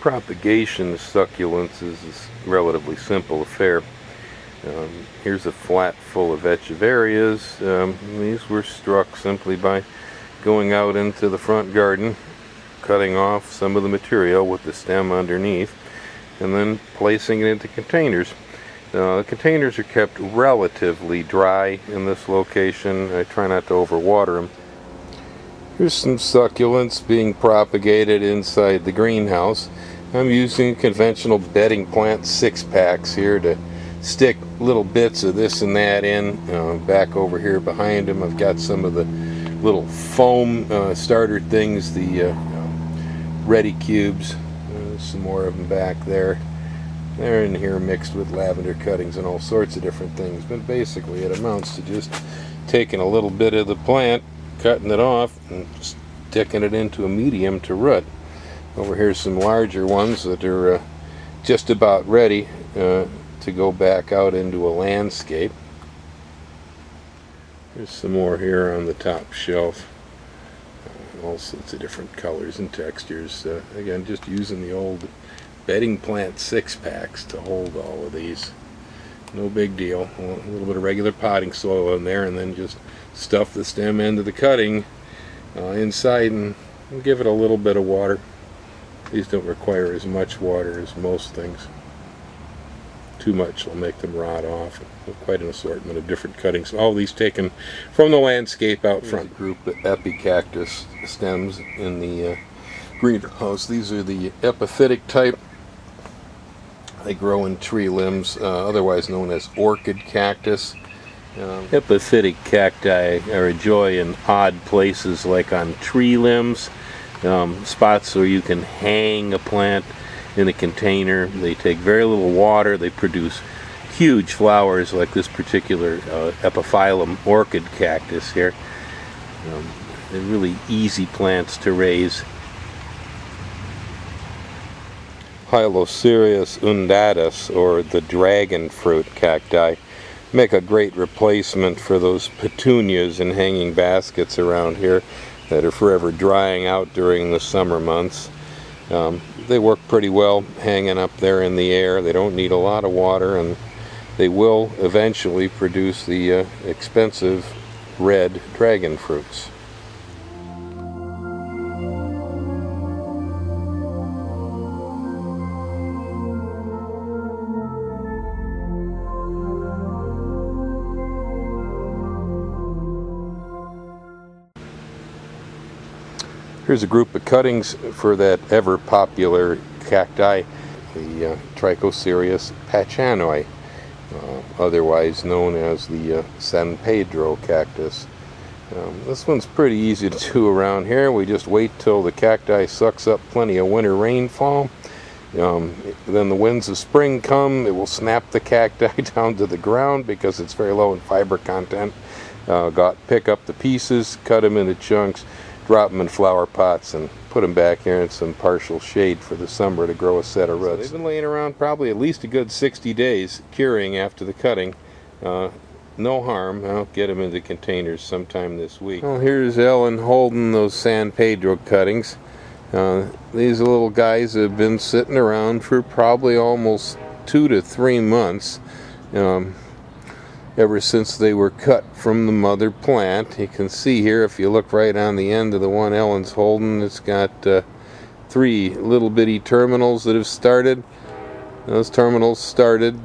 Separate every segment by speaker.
Speaker 1: Propagation of succulents is a relatively simple affair. Here's a flat full of echeverias. These were struck simply by going out into the front garden, cutting off some of the material with the stem underneath, and then placing it into containers. The containers are kept relatively dry in this location. I try not to overwater them. Here's some succulents being propagated inside the greenhouse. I'm using conventional bedding plant 6-packs here to stick little bits of this and that in. Back over here behind them I've got some of the little foam starter things, the ready cubes. Some more of them back there. They're in here mixed with lavender cuttings and all sorts of different things, but basically it amounts to just taking a little bit of the plant, cutting it off, and sticking it into a medium to root. Over here's some larger ones that are just about ready to go back out into a landscape. There's some more here on the top shelf. All sorts of different colors and textures. Again, just using the old bedding plant 6-packs to hold all of these. No big deal. A little bit of regular potting soil in there, and then just stuff the stem end of the cutting inside and give it a little bit of water. These don't require as much water as most things. Too much will make them rot off. Quite an assortment of different cuttings. All these taken from the landscape out front. There's a group of epicactus stems in the greenhouse. These are the epiphytic type. They grow in tree limbs, otherwise known as orchid cactus. Epiphytic cacti are a joy in odd places like on tree limbs, spots where you can hang a plant in a container. They take very little water. They produce huge flowers like this particular epiphyllum orchid cactus here. They're really easy plants to raise. Hylocereus undatus, or the dragon fruit cacti, make a great replacement for those petunias in hanging baskets around here that are forever drying out during the summer months. They work pretty well hanging up there in the air. They don't need a lot of water, and they will eventually produce the expensive red dragon fruits. Here's a group of cuttings for that ever-popular cacti, the Trichocereus pachanoi, otherwise known as the San Pedro cactus. This one's pretty easy to do around here. We just wait till the cacti sucks up plenty of winter rainfall. Then the winds of spring come. It will snap the cacti down to the ground because it's very low in fiber content. Pick up the pieces, cut them into chunks, drop them in flower pots, and put them back here in some partial shade for the summer to grow a set of roots. So they've been laying around probably at least a good 60 days curing after the cutting. No harm. I'll get them into containers sometime this week. Well, here's Ellen holding those San Pedro cuttings. These little guys have been sitting around for probably almost 2 to 3 months. Ever since they were cut from the mother plant. You can see here, if you look right on the end of the one Ellen's holding, it's got 3 little bitty terminals that have started. Those terminals started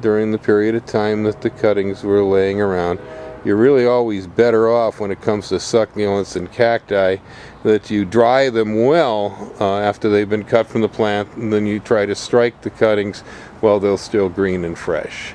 Speaker 1: during the period of time that the cuttings were laying around. You're really always better off when it comes to succulents and cacti that you dry them well after they've been cut from the plant, and then you try to strike the cuttings while they're still green and fresh.